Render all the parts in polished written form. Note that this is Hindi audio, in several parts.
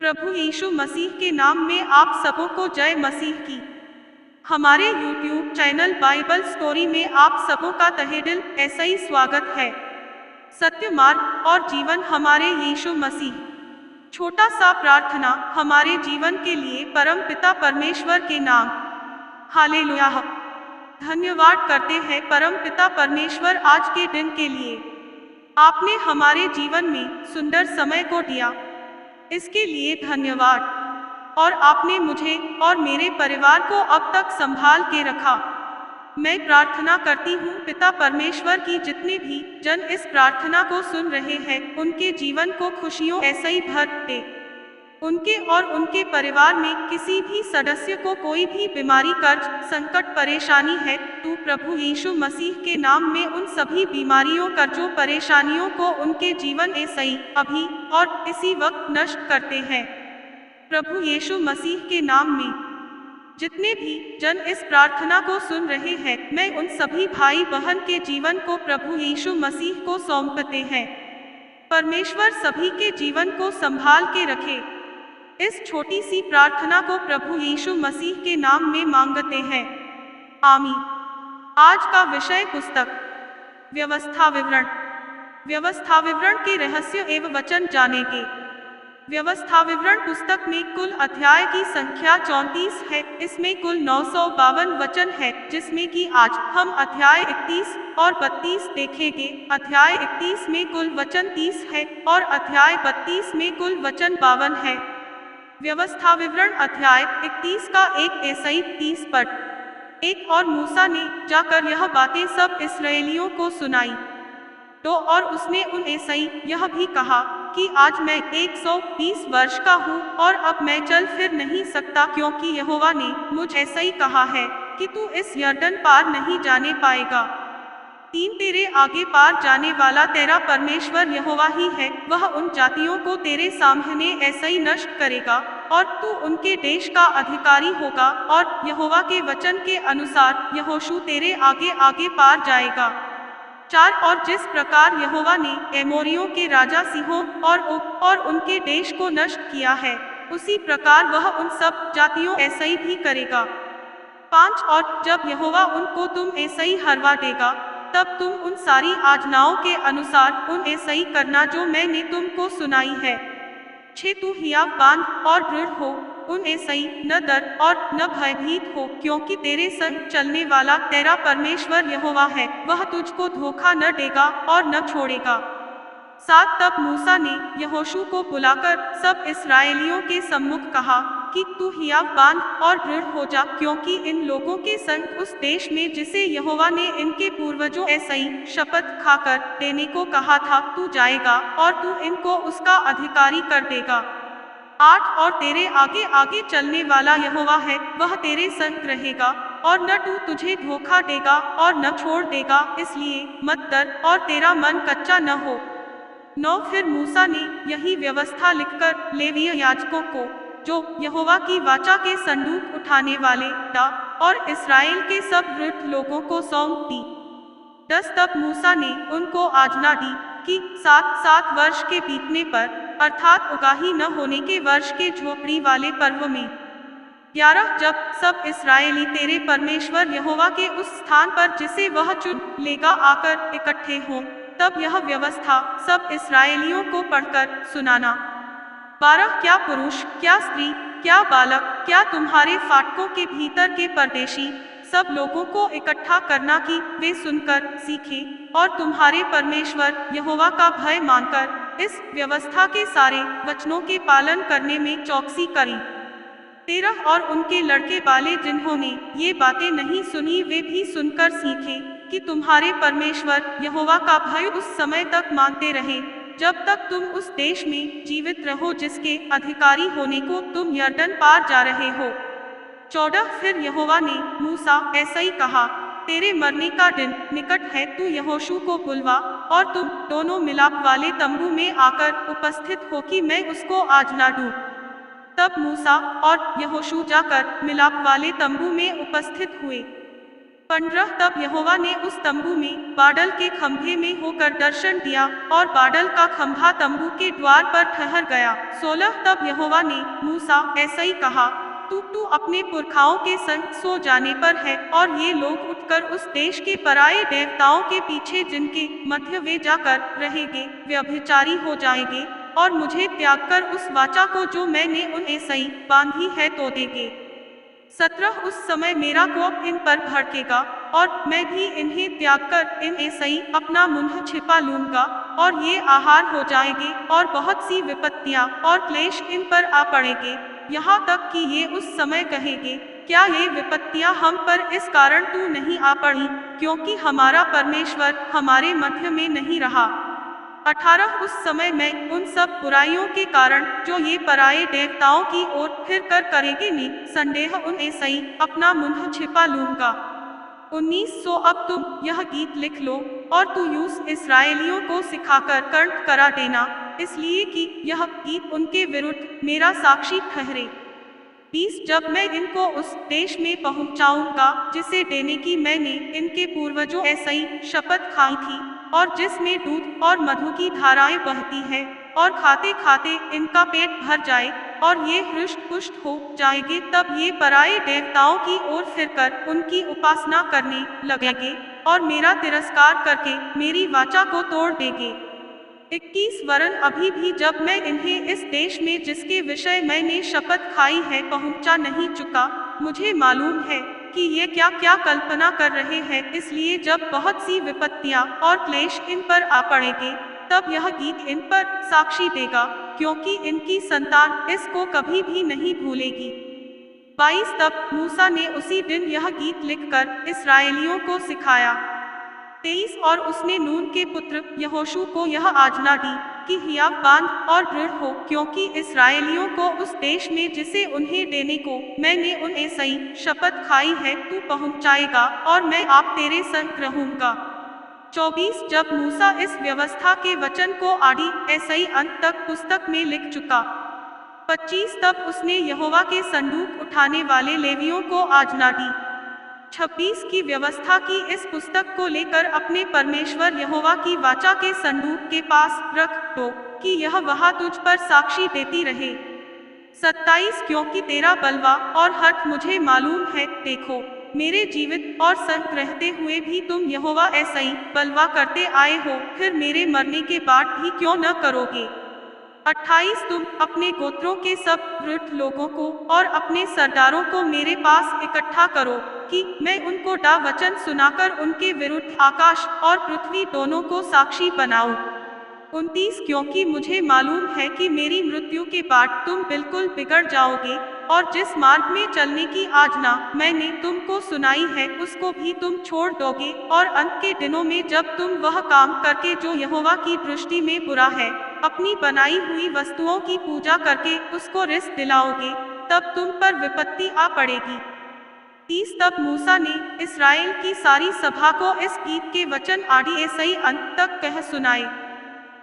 प्रभु यीशु मसीह के नाम में आप सबों को जय मसीह की। हमारे YouTube चैनल बाइबल स्टोरी में आप सबों का तहे दिल ऐसा ही स्वागत है। सत्य मार्ग और जीवन हमारे यीशु मसीह। छोटा सा प्रार्थना हमारे जीवन के लिए परम पिता परमेश्वर के नाम। हालेलुया। धन्यवाद करते हैं परम पिता परमेश्वर आज के दिन के लिए। आपने हमारे जीवन में सुंदर समय को दिया, इसके लिए धन्यवाद। और आपने मुझे और मेरे परिवार को अब तक संभाल के रखा। मैं प्रार्थना करती हूँ पिता परमेश्वर की जितने भी जन इस प्रार्थना को सुन रहे हैं उनके जीवन को खुशियों ऐसे ही भर दे। उनके और उनके परिवार में किसी भी सदस्य को कोई भी बीमारी, कर्ज, संकट, परेशानी है, तू प्रभु यीशु मसीह के नाम में उन सभी बीमारियों, कर्जों, परेशानियों को उनके जीवन ऐसे ही अभी और इसी वक्त नष्ट करते हैं। प्रभु यीशु मसीह के नाम में जितने भी जन इस प्रार्थना को सुन रहे हैं, मैं उन सभी भाई बहन के जीवन को प्रभु यीशु मसीह को सौंपते हैं। परमेश्वर सभी के जीवन को संभाल के रखे। इस छोटी सी प्रार्थना को प्रभु यीशु मसीह के नाम में मांगते हैं, आमीन। आज का विषय पुस्तक व्यवस्था विवरण। व्यवस्था विवरण के रहस्य एवं वचन जानेंगे। व्यवस्था विवरण पुस्तक में कुल अध्याय की संख्या 34 है। इसमें कुल 952 वचन है, जिसमें कि आज हम अध्याय 31 और 32 देखेंगे। अध्याय 31 में कुल वचन 30 है और अध्याय 32 में कुल वचन 52 है। व्यवस्था विवरण अध्याय 31 का एक ऐसा ही 30 पद। एक और मूसा ने जाकर यह बातें सब इस्राएलियों को सुनाई। तो और उसने उन ऐसा ही यह भी कहा कि आज मैं 120 वर्ष का हूँ और अब मैं चल फिर नहीं सकता, क्योंकि यहोवा ने मुझ ऐसा ही कहा है कि तू इस यरदन पार नहीं जाने पाएगा। तेरे आगे पार जाने वाला तेरा परमेश्वर यहोवा ही है। वह उन जातियों को तेरे सामने ऐसा ही नष्ट करेगा और तू उनके देश का अधिकारी होगा। और यहोवा के वचन के अनुसार यहोशू तेरे आगे आगे पार जाएगा। 4 और जिस प्रकार यहोवा ने एमोरियों के राजा सिहोन और ओग और उनके देश को नष्ट किया है, उसी प्रकार वह उन सब जातियों ऐसा ही भी करेगा। 5 और जब यहोवा उनको तुम ऐसा ही हरवा देगा, तब तुम उन सारी आज्ञाओं के अनुसार उन ऐसा ही करना जो मैंने तुमको सुनाई है। 6 तू हियाव बांध और दृढ़ हो, उन ऐसा ही न डर और न भयभीत हो, क्योंकि तेरे संग चलने वाला तेरा परमेश्वर यहोवा है। वह तुझको धोखा न देगा और न छोड़ेगा। 7 तब मूसा ने यहोशू को बुलाकर सब इस्राएलियों के सम्मुख कहा कि तू हियाव बांध और दृढ़ हो जा, क्योंकि इन लोगों के संग उस देश में जिसे यहोवा ने इनके पूर्वजों ऐसा ही शपथ खाकर देने को कहा था, तू जाएगा और तू इनको उसका अधिकारी कर देगा। 8 और तेरे आगे आगे चलने वाला यहोवा है, वह तेरे संग रहेगा और न तू तुझे धोखा देगा और न छोड़ देगा, इसलिए मत डर और तेरा मन कच्चा न हो। 9 फिर मूसा ने यही व्यवस्था लिखकर लेवीय याजकों को, जो यहोवा की वाचा के संदूक उठाने वाले दा और इस्राएल के सब वृद्ध लोगों को सौंप दी। 10 तब मूसा ने उनको आज्ञा दी कि 7 वर्ष के बीतने पर, अर्थात उगाही न होने के वर्ष के झोपड़ी वाले पर्व में 11 जब सब इस्राएली तेरे परमेश्वर यहोवा के उस स्थान पर जिसे वह चुन लेगा आकर इकट्ठे हों, तब यह व्यवस्था सब इस्राएलियों को पढ़कर सुनाना। 12 क्या पुरुष, क्या स्त्री, क्या बालक, क्या तुम्हारे फाटकों के भीतर के परदेशी, सब लोगों को इकट्ठा करना कि वे सुनकर सीखें और तुम्हारे परमेश्वर यहोवा का भय मानकर इस व्यवस्था के सारे वचनों के पालन करने में चौकसी करें। 13 और उनके लड़के वाले जिन्होंने ये बातें नहीं सुनी, वे भी सुनकर सीखें कि तुम्हारे परमेश्वर यहोवा का भय उस समय तक मानते रहे जब तक तुम उस देश में जीवित रहो जिसके अधिकारी होने को तुम यरदन पार जा रहे हो। 14 फिर यहोवा ने मूसा ऐसा ही कहा, तेरे मरने का दिन निकट है, तू यहोशू को बुलवा और तुम दोनों मिलाप वाले तंबू में आकर उपस्थित हो कि मैं उसको आज्ञा दूं। तब मूसा और यहोशू जाकर मिलाप वाले तंबू में उपस्थित हुए। 15 तब यहोवा ने उस तंबू में बादल के खंभे में होकर दर्शन दिया, और बादल का खंभा तंबू के द्वार पर ठहर गया। 16 तब यहोवा ने मूसा ऐसा ही कहा, तू अपने पुरखाओं के संग सो जाने पर है, और ये लोग उठकर उस देश के पराये देवताओं के पीछे जिनके मध्य वे जाकर रहेंगे, व्यभिचारी हो जाएंगे, और मुझे त्याग कर उस वाचा को जो मैंने उन्हें सही बांधी है तो देंगे। 17 उस समय मेरा कोप इन पर भड़केगा, और मैं भी इन्हें त्याग कर इन्हें सही अपना मुंह छिपा लूंगा, और ये आहार हो जाएंगे, और बहुत सी विपत्तियां और क्लेश इन पर आ पड़ेंगे, यहाँ तक कि ये उस समय कहेंगे, क्या ये विपत्तियां हम पर इस कारण तू नहीं आ पड़ी, क्योंकि हमारा परमेश्वर हमारे मध्य में नहीं रहा। 18 उस समय मैं उन सब बुराइयों के कारण जो ये पराये देवताओं की ओर फिर कर करेंगे निसंदेह उन्हें सही अपना मुंह छिपा लूंगा। 19 सो अब तुम यह गीत लिख लो, और तू यूस इस्राएलियों को सिखाकर कंठ करा देना, इसलिए कि यह गीत उनके विरुद्ध मेरा साक्षी ठहरे। 20 जब मैं इनको उस देश में पहुंचाऊंगा जिसे देने की मैंने इनके पूर्वजों ऐसा ही शपथ खाई थी, और जिसमें दूध और मधु की धाराएं बहती हैं, और खाते खाते इनका पेट भर जाए, और ये हृष्ट पुष्ट हो जाएंगे, तब ये पराये देवताओं की ओर फिरकर उनकी उपासना करने लगेंगे, और मेरा तिरस्कार करके मेरी वाचा को तोड़ देंगे। 21 वरन अभी भी जब मैं इन्हें इस देश में जिसके विषय मैंने शपथ खाई है पहुंचा नहीं चुका, मुझे मालूम है कि ये क्या क्या कल्पना कर रहे हैं, इसलिए जब बहुत सी विपत्तियां और क्लेश इन पर आ पड़ेंगे, तब यह गीत इन पर साक्षी देगा, क्योंकि इनकी संतान इसको कभी भी नहीं भूलेगी। 22 तब मूसा ने उसी दिन यह गीत लिखकर इस्राएलियों को सिखाया। 23 और उसने नून के पुत्र यहोशू को यह आज्ञा दी कि हियाव बांध और दृढ़ हो, क्योंकि इस्राएलियों को उस देश में जिसे उन्हें देने को मैंने उन्हें सही शपथ खाई है तू पहुंचाएगा, और मैं आप तेरे संग रहूंगा। 24 जब मूसा इस व्यवस्था के वचन को आदि ऐसा ही अंत तक पुस्तक में लिख चुका। 25 तब उसने यहोवा के संदूक उठाने वाले लेवियों को आज्ञा दी, 26 की व्यवस्था की इस पुस्तक को लेकर अपने परमेश्वर यहोवा की वाचा के संदूक के पास रख दो, कि यह वहाँ तुझ पर साक्षी देती रहे। 27 क्योंकि तेरा बलवा और हठ मुझे मालूम है, देखो मेरे जीवित और संग रहते हुए भी तुम यहोवा ऐसा ही बलवा करते आए हो, फिर मेरे मरने के बाद भी क्यों न करोगे। 28 तुम अपने गोत्रों के सब वृद्ध लोगों को और अपने सरदारों को मेरे पास इकट्ठा करो, कि मैं उनको डा वचन सुनाकर उनके विरुद्ध आकाश और पृथ्वी दोनों को साक्षी बनाऊं। 29 क्योंकि मुझे मालूम है कि मेरी मृत्यु के बाद तुम बिल्कुल बिगड़ जाओगे, और जिस मार्ग में चलने की आज्ञा मैंने तुमको सुनाई है उसको भी तुम छोड़ दोगे, और अंत के दिनों में जब तुम वह काम करके जो यहोवा की दृष्टि में बुरा है, अपनी बनाई हुई वस्तुओं की पूजा करके उसको रिस दिलाओगे, तब तुम पर विपत्ति आ पड़ेगी। 30 तब मूसा ने इस्राएल की सारी सभा को इस गीत के वचन आदि ऐसा ही अंत तक कह सुनाए।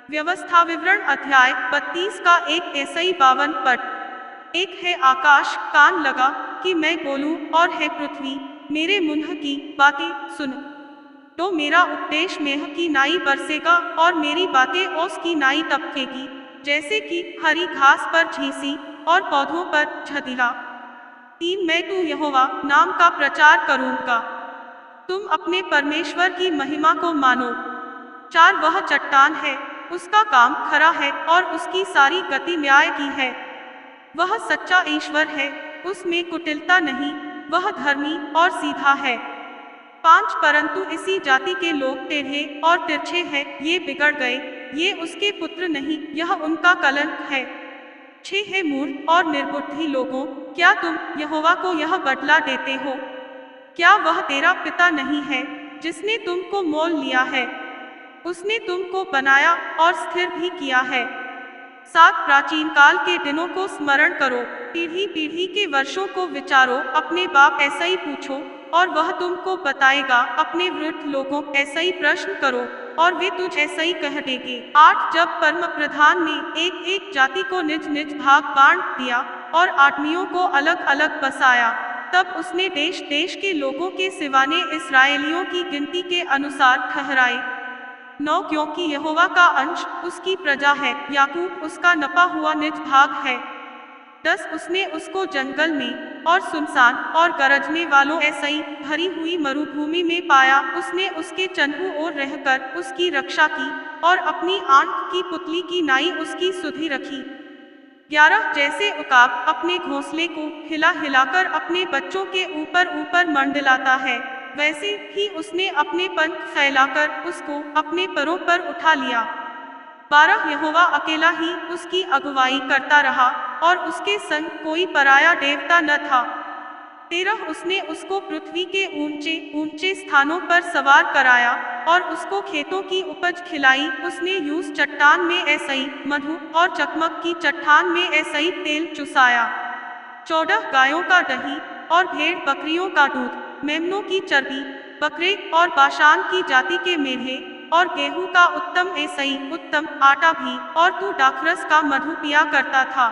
व्यवस्था विवरण अध्याय 32 का एक ऐसा ही 52 पद। एक है आकाश कान लगा कि मैं बोलूं, और है पृथ्वी मेरे मुंह की बातें सुन। तो मेरा उपदेश मेह की नाई बरसेगा, और मेरी बातें ओस की नाई तपकेगी, जैसे कि हरी घास पर झींसी और पौधों पर झदिला। 3 मैं तू यहोवा नाम का प्रचार करूंगा, तुम अपने परमेश्वर की महिमा को मानो। 4 वह चट्टान है, उसका काम खरा है, और उसकी सारी गति न्याय की है। वह सच्चा ईश्वर है, उसमें कुटिलता नहीं, वह धर्मी और सीधा है। 5 परंतु इसी जाति के लोग टेढ़े और तिरछे हैं, ये बिगड़ गए, ये उसके पुत्र नहीं, यह उनका कलंक है। 6 है मूर्ख और निर्बुद्धि लोगों, क्या तुम यहोवा को यह बदला देते हो? क्या वह तेरा पिता नहीं है जिसने तुमको मोल लिया है? उसने तुमको बनाया और स्थिर भी किया है। 7 प्राचीन काल के दिनों को स्मरण करो, पीढ़ी पीढ़ी के वर्षों को विचारो, अपने बाप ऐसा ही पूछो और वह तुमको बताएगा, अपने वृद्ध लोगों ऐसा ही प्रश्न करो और वे तुझ ऐसा ही कह देंगे। 8 जब परम प्रधान ने एक एक जाति को निज निज भाग बांट दिया और आदमियों को अलग अलग बसाया, तब उसने देश देश के लोगों के सिवाने इस्राएलियों की गिनती के अनुसार ठहराए। 9 क्योंकि यहोवा का अंश उसकी प्रजा है, याकूब उसका नपा हुआ निज भाग है। 10 उसने उसको जंगल में और सुनसान और गरजने वालों ऐसई भरी हुई मरुभूमि में पाया। उसने उसके चन्हु ओर रहकर उसकी रक्षा की और अपनी आंख की पुतली की नाई उसकी सुधि रखी। 11 जैसे उकाब अपने घोंसले को हिला हिलाकर अपने बच्चों के ऊपर ऊपर मंडलाता है, वैसे ही उसने अपने पंख फैलाकर उसको अपने परों पर उठा लिया। 12 यहोवा अकेला ही उसकी अगुवाई करता रहा और उसके संग कोई पराया देवता न था। 13 उसने उसको पृथ्वी के ऊंचे ऊंचे स्थानों पर सवार कराया और उसको खेतों की उपज खिलाई। उसने यूस चट्टान में ऐसई मधु और चकमक की चट्टान में ऐसई तेल चुसाया। 14 गायों का दही और भेड़ बकरियों का दूध, मेमनों की चर्बी, बकरे और बाशान की जाति के मेढ़े और गेहूं का उत्तम ऐसई उत्तम आटा भी, और तू दाखरस का मधु पिया करता था।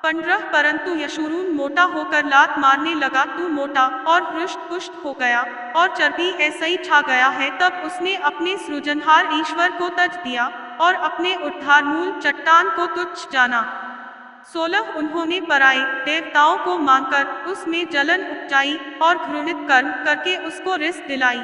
15 परंतु यशूरून मोटा होकर लात मारने लगा, तू मोटा और हृष्ट पुष्ट हो गया और चर्बी ऐसई छा गया है। तब उसने अपने सृजनहार ईश्वर को तज दिया और अपने उद्धारमूल चट्टान को तुच्छ जाना। 16 उन्होंने पराए देवताओं को मांगकर उसमें जलन उपजाई और घृणित कर्म करके उसको रिस दिलाई।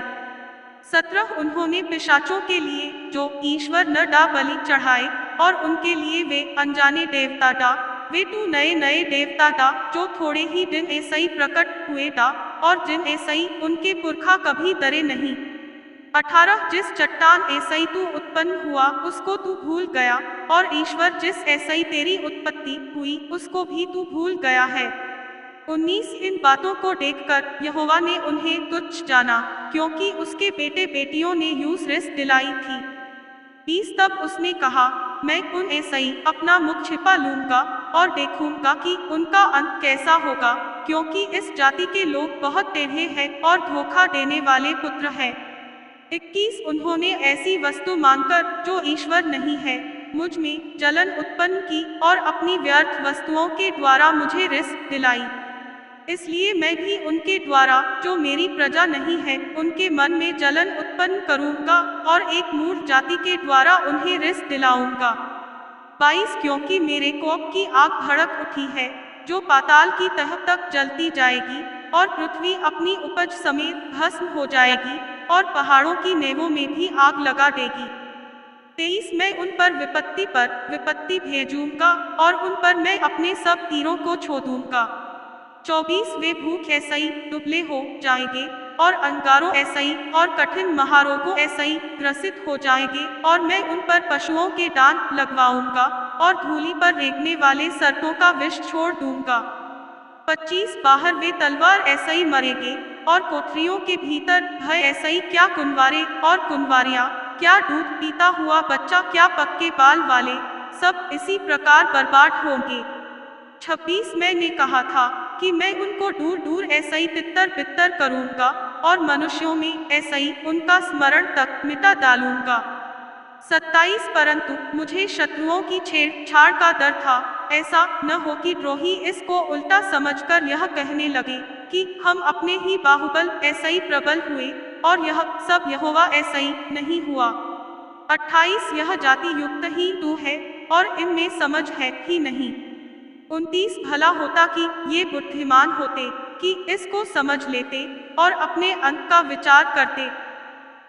17 उन्होंने पिशाचों के लिए जो ईश्वर न डा बलि चढ़ाए और उनके लिए वे अनजाने देवता डा, वे तू नए नए देवता डा जो थोड़े ही दिन ऐसई प्रकट हुए डा और जिन ऐसई उनके पुरखा कभी डरे नहीं। 18 जिस चट्टान ऐसई तू उत्पन्न हुआ उसको तू भूल गया और ईश्वर जिस ऐसई तेरी उत्पत्ति हुई उसको भी तू भूल गया है। 19 इन बातों को देखकर यहोवा ने उन्हें तुच्छ जाना, क्योंकि उसके बेटे बेटियों ने यूस रिस दिलाई थी। 20 तब उसने कहा, मैं उन ऐसई अपना मुख छिपा लूंगा और देखूंगा कि उनका अंत कैसा होगा, क्योंकि इस जाति के लोग बहुत टेढ़े हैं और धोखा देने वाले पुत्र हैं। 21 उन्होंने ऐसी वस्तु मांगकर जो ईश्वर नहीं है मुझ में जलन उत्पन्न की और अपनी व्यर्थ वस्तुओं के द्वारा मुझे रिस दिलाई। इसलिए मैं भी उनके द्वारा जो मेरी प्रजा नहीं है उनके मन में जलन उत्पन्न करूंगा और एक मूढ़ जाति के द्वारा उन्हें रिस दिलाऊंगा। 22 क्योंकि मेरे कोप की आग भड़क उठी है जो पाताल की तह तक जलती जाएगी और पृथ्वी अपनी उपज समेत भस्म हो जाएगी और पहाड़ों की नेवों में भी आग लगा देगी। 23 मैं उन पर विपत्ति भेजूंगा और उन पर मैं अपने सब तीरों को छोड़ूंगा। 24 वे भूख ऐसई दुबले हो जाएंगे और अंगारों ऐसई और कठिन महारोगों ऐसई ग्रसित हो जाएंगे और मैं उन पर पशुओं के दान लगवाऊंगा और धूलि पर रेंगने वाले सर्पों का विष छोड़ दूंगा। 25 बाहर वे तलवार ऐसई मरेंगे और कोठरियों के भीतर भय ऐसई, क्या कुंवारे और कुंवारियां, क्या दूध पीता हुआ बच्चा, क्या पक्के बाल वाले, सब इसी प्रकार बर्बाद होंगे। 26 मैंने कहा था कि मैं उनको दूर दूर ऐसई तितर बितर करूंगा और मनुष्यों में ऐसई उनका स्मरण तक मिटा डालूंगा। 27 परंतु मुझे शत्रुओं की छेड़छाड़ का डर था, ऐसा न हो कि द्रोही इसको उल्टा समझकर यह कहने लगे कि हम अपने ही बाहुबल ऐसई प्रबल हुए और यह सब यहोवा ऐसई नहीं हुआ। 28 यह जाति युक्त ही तू है और इनमें समझ है ही नहीं। 29 भला होता कि ये बुद्धिमान होते कि इसको समझ लेते और अपने अंत का विचार करते।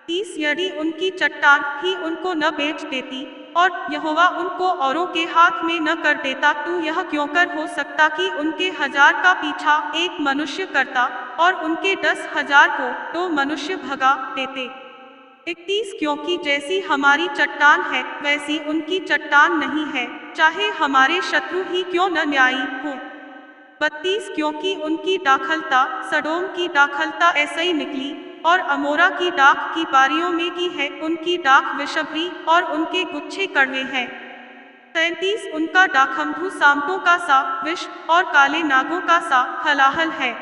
30 यदि उनकी चट्टान ही उनको न बेच देती और यहोवा उनको औरों के हाथ में न कर देता, तो यह क्यों कर हो सकता कि उनके 1000 का पीछा एक मनुष्य करता और उनके 10,000 को 2 मनुष्य भगा देते। 31 क्योंकि जैसी हमारी चट्टान है वैसी उनकी चट्टान नहीं है, चाहे हमारे शत्रु ही क्यों न न्यायी हो। 32 क्योंकि उनकी दाखलता सडोम की दाखलता ऐसी निकली और अमोरा की दाख की बारियों में की है, उनकी दाख विषभरी और उनके गुच्छे कड़वे हैं। 33 उनका दाखमधु सांपों का सा विष और काले नागों का सा हलाहल है।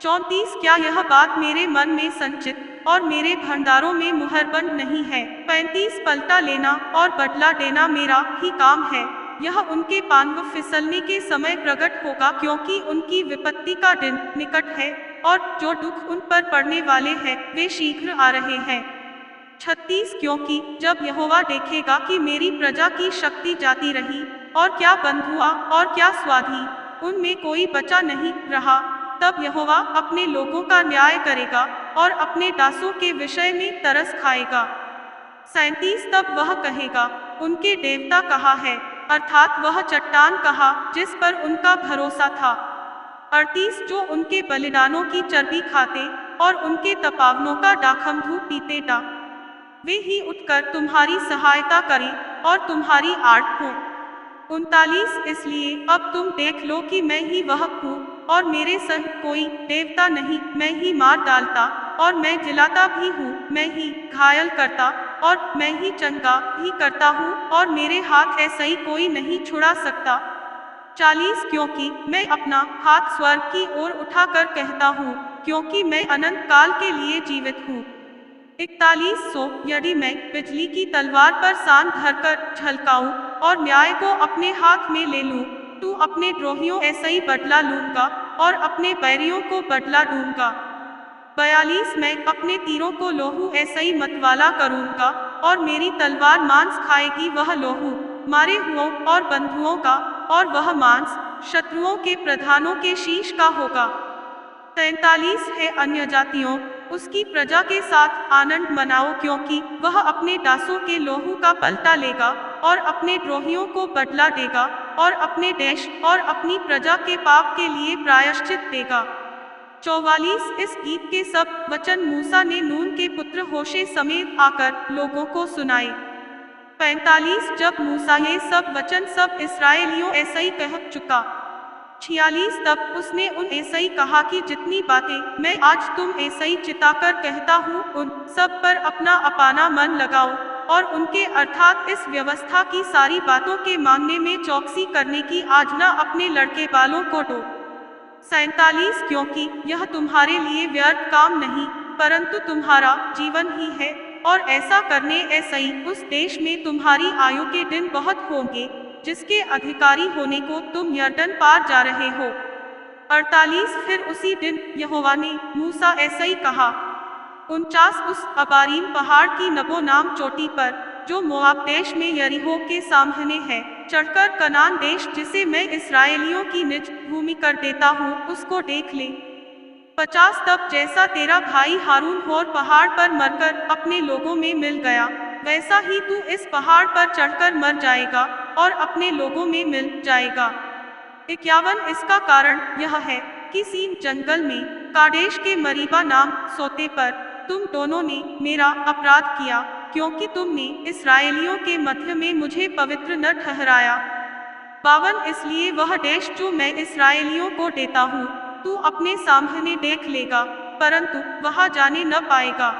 34 क्या यह बात मेरे मन में संचित और मेरे भंडारों में मुहरबंद नहीं है। 35 पलटा लेना और बदला देना मेरा ही काम है यह उनके पांव फिसलने के समय प्रकट होगा, क्योंकि उनकी विपत्ति का दिन निकट है और जो दुख उन पर पड़ने वाले हैं वे शीघ्र आ रहे हैं। 36 क्योंकि जब यहोवा देखेगा कि मेरी प्रजा की शक्ति जाती रही, और क्या बंधुआ और क्या स्वाधी, उनमें कोई बचा नहीं रहा, तब यहोवा अपने लोगों का न्याय करेगा और अपने दासों के विषय में तरस खाएगा। 37 तब वह कहेगा, उनके देवता कहाँ है, अर्थात वह चट्टान कहाँ जिस पर उनका भरोसा था। 38 जो उनके बलिदानों की चर्बी खाते और उनके तपावनों का दाखमधु पीते ता, वे ही उठकर तुम्हारी सहायता करें और तुम्हारी आड़ हों। 39 इसलिए अब तुम देख लो कि मैं ही वह हूँ और मेरे संग कोई देवता नहीं, मैं ही मार डालता और मैं जिलाता भी हूँ, मैं ही घायल करता और मैं ही चंगा भी करता हूँ, और मेरे हाथ ऐसा ही कोई नहीं छुड़ा सकता। 40 क्योंकि मैं अपना हाथ स्वर्ग की ओर उठाकर कहता हूँ, क्योंकि मैं अनंत काल के लिए जीवित हूँ। 41 सो यदि मैं बिजली की तलवार पर सान धरकर झलकाऊं और न्याय को अपने हाथ में ले लूं, तो अपने द्रोहियों ऐसा ही बदला लूंगा और अपने बैरियों को बदला दूंगा। 42 मैं अपने तीरों को लोहू ऐसा ही मतवाला करूंगा और मेरी तलवार मांस खाएगी, वह लोहू मारे हुओं और बंधुओं का, और वह मांस शत्रुओं के प्रधानों के शीश का होगा। 43 है अन्य जातियों, उसकी प्रजा के साथ आनंद मनाओ, क्योंकि वह अपने दासों के लोहू का पलटा लेगा और अपने द्रोहियों को बदला देगा और अपने देश और अपनी प्रजा के पाप के लिए प्रायश्चित देगा। 44 इस गीत के सब वचन मूसा ने नून के पुत्र होशे समेत आकर लोगों को सुनाए। 45 जब मूसा ये सब वचन सब इस्राएलियों ऐसा ही कह चुका। 46 तब उसने उन ऐसा ही कहा कि जितनी बातें मैं आज तुम ऐसा ही चिताकर कहता हूँ, उन सब पर अपना अपाना मन लगाओ और उनके अर्थात इस व्यवस्था की सारी बातों के मानने में चौकसी करने की आज्ञा अपने लड़के बालों को दो। 47 क्योंकि यह तुम्हारे लिए व्यर्थ काम नहीं, परंतु तुम्हारा जीवन ही है, और ऐसा करने ऐसा ही उस देश में तुम्हारी आयु के दिन बहुत होंगे जिसके अधिकारी होने को तुम यरदन पार जा रहे हो। 48 फिर उसी दिन यहोवा ने मूसा ऐसा ही कहा। 49 उस अबारीम पहाड़ की नबो नाम चोटी पर, जो मोआब देश में यरीहो के सामने है, चढ़कर कनान देश जिसे मैं इस्राएलियों की निज भूमि कर देता हूँ, उसको देख ले। 50 तब जैसा तेरा भाई हारून होर पहाड़ पर मरकर अपने लोगों में मिल गया, वैसा ही तू इस पहाड़ पर चढ़कर मर जाएगा और अपने लोगों में मिल जाएगा। 51 इसका कारण यह है कि सीन जंगल में कादेश के मरीबा नाम सोते पर तुम दोनों ने मेरा अपराध किया, क्योंकि तुमने इस्राएलियों के मध्य में मुझे पवित्र न ठहराया। 52 इसलिए वह देश जो मैं इस्राएलियों को देता हूँ तू अपने सामने देख लेगा, परंतु वहां जाने न पाएगा।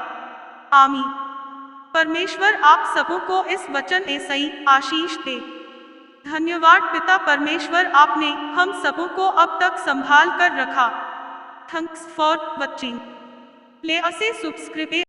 आमीन। परमेश्वर आप सबों को इस वचन ऐसा ही आशीष दे। धन्यवाद पिता परमेश्वर, आपने हम सबों को अब तक संभाल कर रखा। Thanks for watching. Please subscribe